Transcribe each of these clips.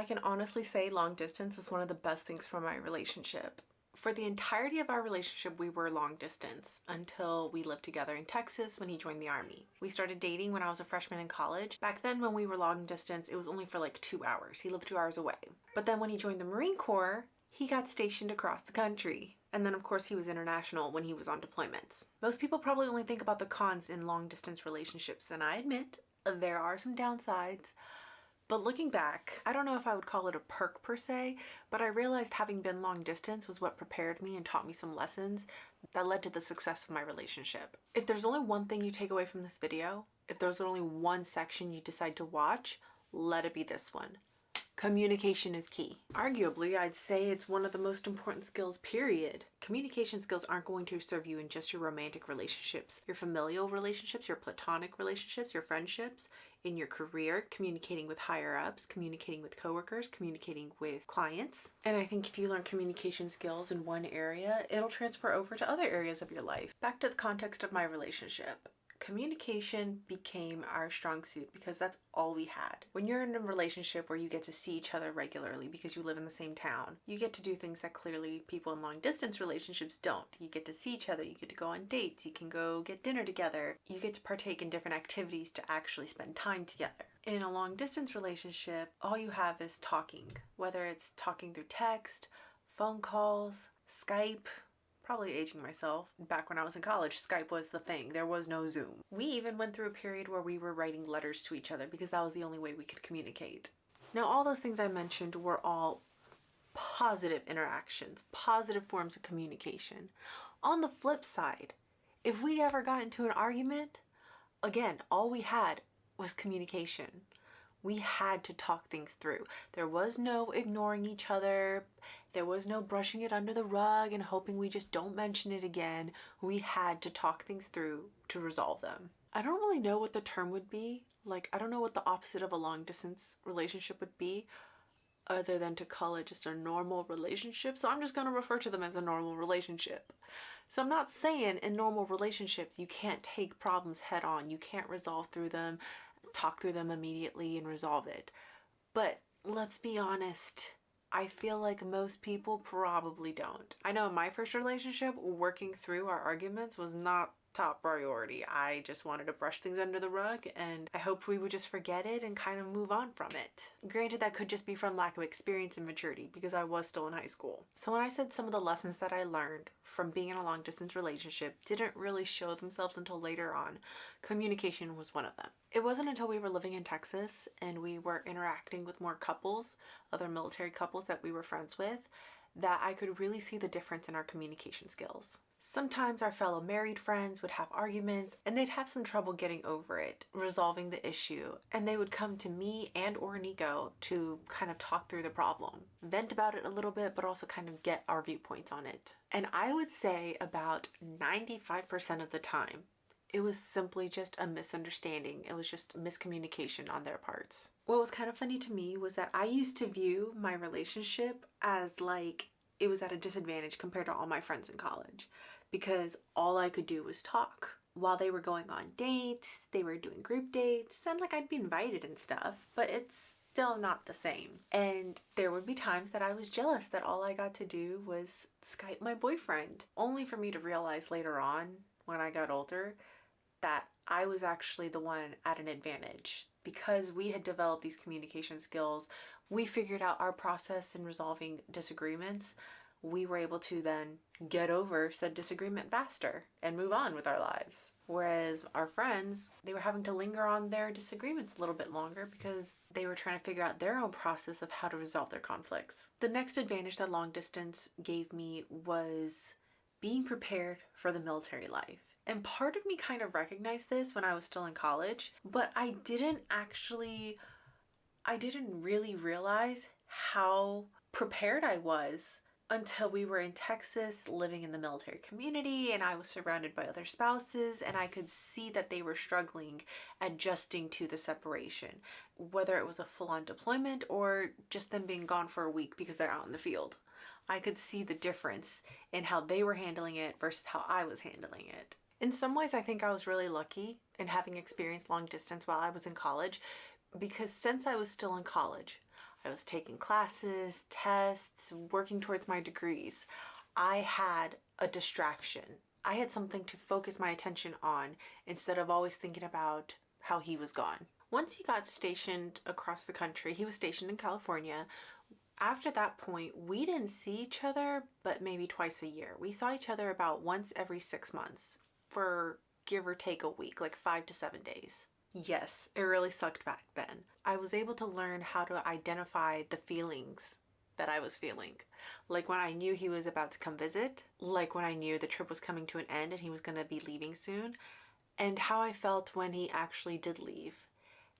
I can honestly say long distance was one of the best things for my relationship. For the entirety of our relationship, we were long distance until we lived together in Texas when he joined the Army. We started dating when I was a freshman in college. Back then, when we were long distance, it was only for like 2 hours. He lived 2 hours away. But then when he joined the Marine Corps, he got stationed across the country. And then of course he was international when he was on deployments. Most people probably only think about the cons in long distance relationships, and I admit there are some downsides. But looking back, I don't know if I would call it a perk per se, but I realized having been long distance was what prepared me and taught me some lessons that led to the success of my relationship. If there's only one thing you take away from this video, if there's only one section you decide to watch, let it be this one. Communication is key. Arguably, I'd say it's one of the most important skills, period. Communication skills aren't going to serve you in just your romantic relationships, your familial relationships, your platonic relationships, your friendships, in your career, communicating with higher ups, communicating with coworkers, communicating with clients. And I think if you learn communication skills in one area, it'll transfer over to other areas of your life. Back to the context of my relationship. Communication became our strong suit because that's all we had. When you're in a relationship where you get to see each other regularly because you live in the same town, you get to do things that clearly people in long distance relationships don't. You get to see each other, you get to go on dates, you can go get dinner together, you get to partake in different activities to actually spend time together. In a long distance relationship, all you have is talking, whether it's talking through text, phone calls, Skype. Probably aging myself. Back when I was in college, Skype was the thing. There was no Zoom. We even went through a period where we were writing letters to each other because that was the only way we could communicate. Now, all those things I mentioned were all positive interactions, positive forms of communication. On the flip side, if we ever got into an argument, again, all we had was communication. We had to talk things through. There was no ignoring each other. There was no brushing it under the rug and hoping we just don't mention it again. We had to talk things through to resolve them. I don't really know what the term would be. I don't know what the opposite of a long distance relationship would be, other than to call it just a normal relationship. So I'm just going to refer to them as a normal relationship. So I'm not saying in normal relationships you can't take problems head on. You can't resolve through them, talk through them immediately and resolve it. But let's be honest, I feel like most people probably don't. I know in my first relationship, working through our arguments was not top priority. I just wanted to brush things under the rug and I hoped we would just forget it and kind of move on from it. Granted, that could just be from lack of experience and maturity because I was still in high school. So when I said some of the lessons that I learned from being in a long distance relationship didn't really show themselves until later on, communication was one of them. It wasn't until we were living in Texas and we were interacting with more couples, other military couples that we were friends with, that I could really see the difference in our communication skills. Sometimes our fellow married friends would have arguments and they'd have some trouble getting over it, resolving the issue, and they would come to me and or Nico to kind of talk through the problem, vent about it a little bit, but also kind of get our viewpoints on it. And I would say about 95% of the time, it was simply just a misunderstanding. It was just miscommunication on their parts. What was kind of funny to me was that I used to view my relationship as it was at a disadvantage compared to all my friends in college because all I could do was talk. While they were going on dates, they were doing group dates, and I'd be invited and stuff, but it's still not the same. And there would be times that I was jealous that all I got to do was Skype my boyfriend, only for me to realize later on when I got older that I was actually the one at an advantage. Because we had developed these communication skills, we figured out our process in resolving disagreements. We were able to then get over said disagreement faster and move on with our lives. Whereas our friends, they were having to linger on their disagreements a little bit longer because they were trying to figure out their own process of how to resolve their conflicts. The next advantage that long distance gave me was being prepared for the military life. And part of me kind of recognized this when I was still in college, but I didn't really realize how prepared I was until we were in Texas living in the military community and I was surrounded by other spouses and I could see that they were struggling adjusting to the separation, whether it was a full-on deployment or just them being gone for a week because they're out in the field. I could see the difference in how they were handling it versus how I was handling it. In some ways, I think I was really lucky in having experienced long distance while I was in college because since I was still in college, I was taking classes, tests, working towards my degrees. I had a distraction. I had something to focus my attention on instead of always thinking about how he was gone. Once he got stationed across the country, he was stationed in California. After that point, we didn't see each other but maybe twice a year. We saw each other about once every 6 months for give or take a week, like 5 to 7 days. Yes, it really sucked back then. I was able to learn how to identify the feelings that I was feeling. Like when I knew he was about to come visit, like when I knew the trip was coming to an end and he was going to be leaving soon, and how I felt when he actually did leave.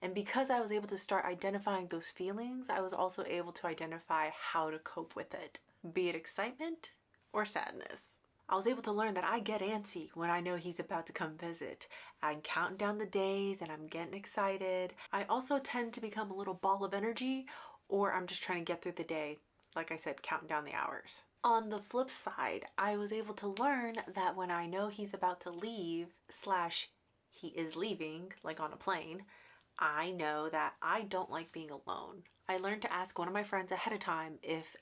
And because I was able to start identifying those feelings, I was also able to identify how to cope with it, be it excitement or sadness. I was able to learn that I get antsy when I know he's about to come visit. I'm counting down the days and I'm getting excited. I also tend to become a little ball of energy, or I'm just trying to get through the day, like I said, counting down the hours. On the flip side, I was able to learn that when I know he's about to leave, slash he is leaving, like on a plane, I know that I don't like being alone. I learned to ask one of my friends ahead of time if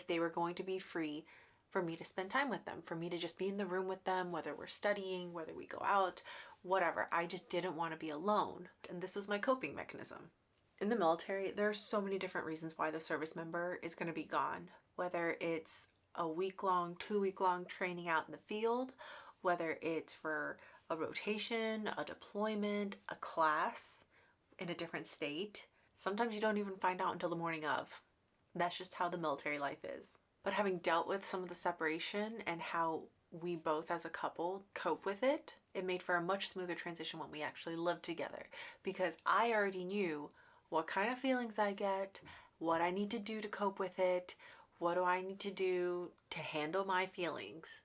they were going to be free for me to spend time with them, for me to just be in the room with them, whether we're studying, whether we go out, whatever. I just didn't want to be alone. And this was my coping mechanism. In the military, there are so many different reasons why the service member is going to be gone, whether it's a week-long, 2-week-long training out in the field, whether it's for a rotation, a deployment, a class in a different state. Sometimes you don't even find out until the morning of. That's just how the military life is. But having dealt with some of the separation and how we both as a couple cope with it, it made for a much smoother transition when we actually lived together, because I already knew what kind of feelings I get, what I need to do to cope with it, what do I need to do to handle my feelings.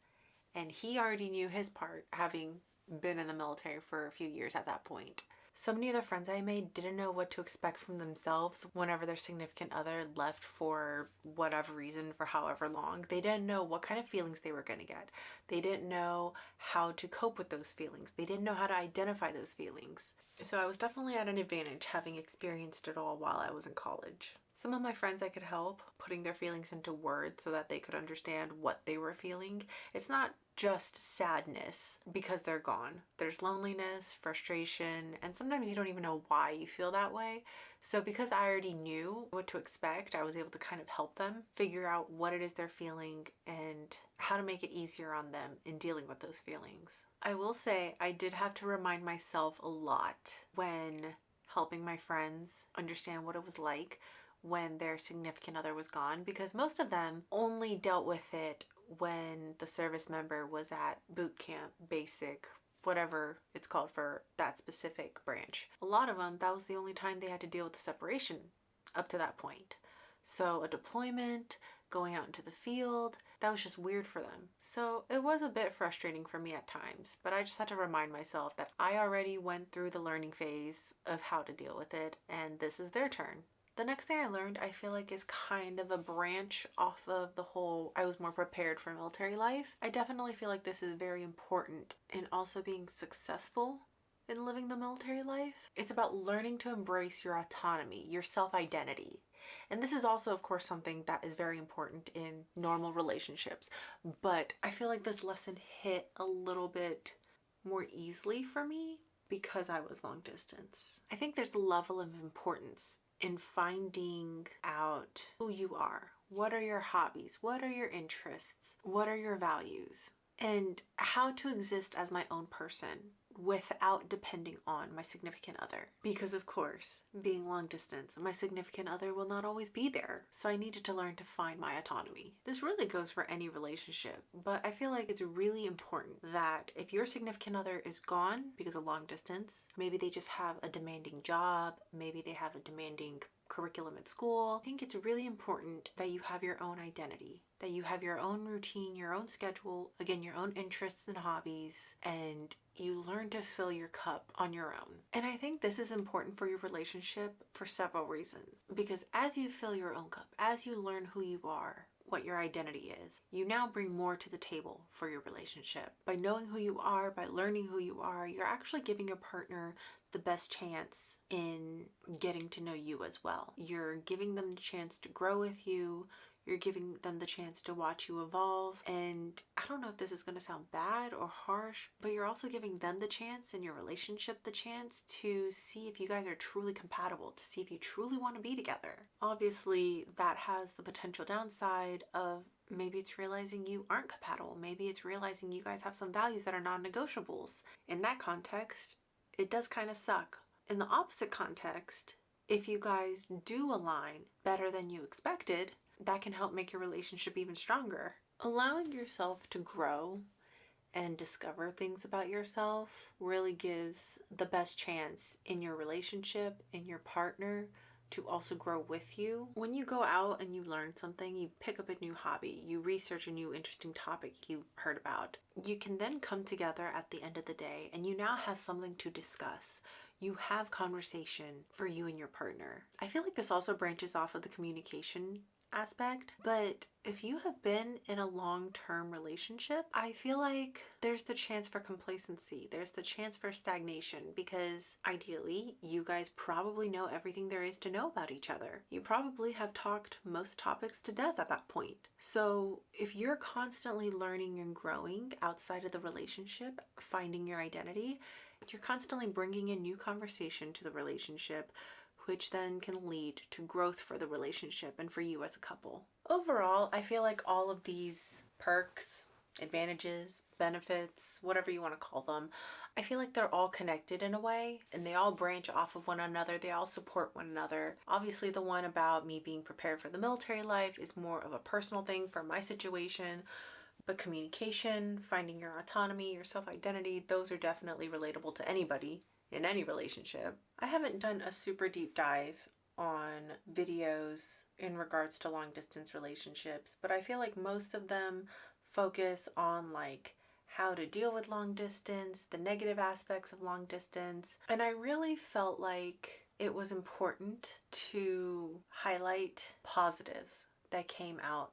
And he already knew his part, having been in the military for a few years at that point. So many of the friends I made didn't know what to expect from themselves whenever their significant other left for whatever reason, for however long. They didn't know what kind of feelings they were going to get. They didn't know how to cope with those feelings. They didn't know how to identify those feelings. So I was definitely at an advantage having experienced it all while I was in college. Some of my friends I could help putting their feelings into words so that they could understand what they were feeling. It's not just sadness because they're gone. There's loneliness, frustration, and sometimes you don't even know why you feel that way. So because I already knew what to expect, I was able to kind of help them figure out what it is they're feeling and how to make it easier on them in dealing with those feelings. I will say I did have to remind myself a lot when helping my friends understand what it was like when their significant other was gone, because most of them only dealt with it when the service member was at boot camp, basic, whatever it's called for that specific branch. A lot of them, that was the only time they had to deal with the separation up to that point. So a deployment, going out into the field, that was just weird for them. So it was a bit frustrating for me at times, but I just had to remind myself that I already went through the learning phase of how to deal with it, and this is their turn. The next thing I learned, I feel like, is kind of a branch off of the whole I was more prepared for military life. I definitely feel like this is very important in also being successful in living the military life. It's about learning to embrace your autonomy, your self-identity. And this is also, of course, something that is very important in normal relationships. But I feel like this lesson hit a little bit more easily for me because I was long distance. I think there's a level of importance in finding out who you are. What are your hobbies? What are your interests? What are your values? And how to exist as my own person without depending on my significant other. Because of course, being long distance, my significant other will not always be there. So I needed to learn to find my autonomy. This really goes for any relationship, but I feel like it's really important that if your significant other is gone because of long distance, maybe they just have a demanding job, maybe they have a demanding curriculum at school. I think it's really important that you have your own identity, that you have your own routine, your own schedule, again, your own interests and hobbies, and you learn to fill your cup on your own. And I think this is important for your relationship for several reasons. Because as you fill your own cup, as you learn who you are, what your identity is, you now bring more to the table for your relationship. By knowing who you are, by learning who you are, you're actually giving your partner the best chance in getting to know you as well. You're giving them the chance to grow with you. You're giving them the chance to watch you evolve. And I don't know if this is going to sound bad or harsh, but you're also giving them the chance in your relationship, the chance to see if you guys are truly compatible, to see if you truly want to be together. Obviously, that has the potential downside of maybe it's realizing you aren't compatible. Maybe it's realizing you guys have some values that are non-negotiables. In that context, it does kind of suck. In the opposite context, if you guys do align better than you expected, that can help make your relationship even stronger. Allowing yourself to grow and discover things about yourself really gives the best chance in your relationship, in your partner, to also grow with you. When you go out and you learn something, you pick up a new hobby, you research a new interesting topic you heard about, you can then come together at the end of the day and you now have something to discuss. You have conversation for you and your partner. I feel like this also branches off of the communication aspect, but if you have been in a long-term relationship, I feel like there's the chance for complacency. There's the chance for stagnation because ideally you guys probably know everything there is to know about each other. You probably have talked most topics to death at that point. So if you're constantly learning and growing outside of the relationship, finding your identity, you're constantly bringing in new conversation to the relationship, which then can lead to growth for the relationship and for you as a couple. Overall, I feel like all of these perks, advantages, benefits, whatever you want to call them, I feel like they're all connected in a way and they all branch off of one another. They all support one another. Obviously, the one about me being prepared for the military life is more of a personal thing for my situation. But communication, finding your autonomy, your self-identity, those are definitely relatable to anybody in any relationship. I haven't done a super deep dive on videos in regards to long distance relationships, but I feel like most of them focus on like how to deal with long distance, the negative aspects of long distance, and I really felt like it was important to highlight positives that came out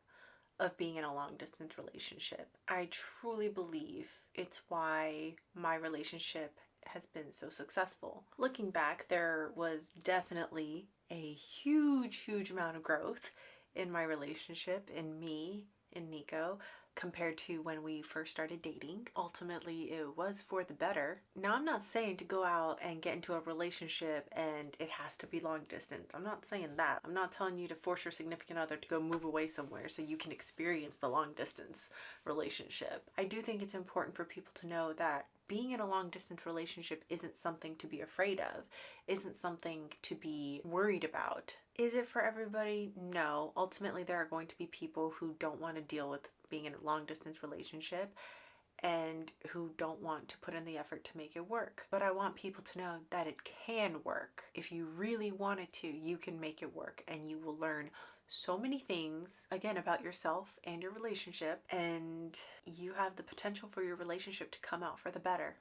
of being in a long distance relationship. I truly believe it's why my relationship has been so successful. Looking back, there was definitely a huge amount of growth in my relationship, in me, in Nico, compared to when we first started dating. Ultimately, it was for the better. Now, I'm not saying to go out and get into a relationship and it has to be long distance. I'm not saying that. I'm not telling you to force your significant other to go move away somewhere so you can experience the long distance relationship. I do think it's important for people to know that being in a long distance relationship isn't something to be afraid of, isn't something to be worried about. Is it for everybody? No. Ultimately, there are going to be people who don't want to deal with being in a long distance relationship and who don't want to put in the effort to make it work. But I want people to know that it can work. If you really wanted to, you can make it work and you will learn so many things, again, about yourself and your relationship, and you have the potential for your relationship to come out for the better.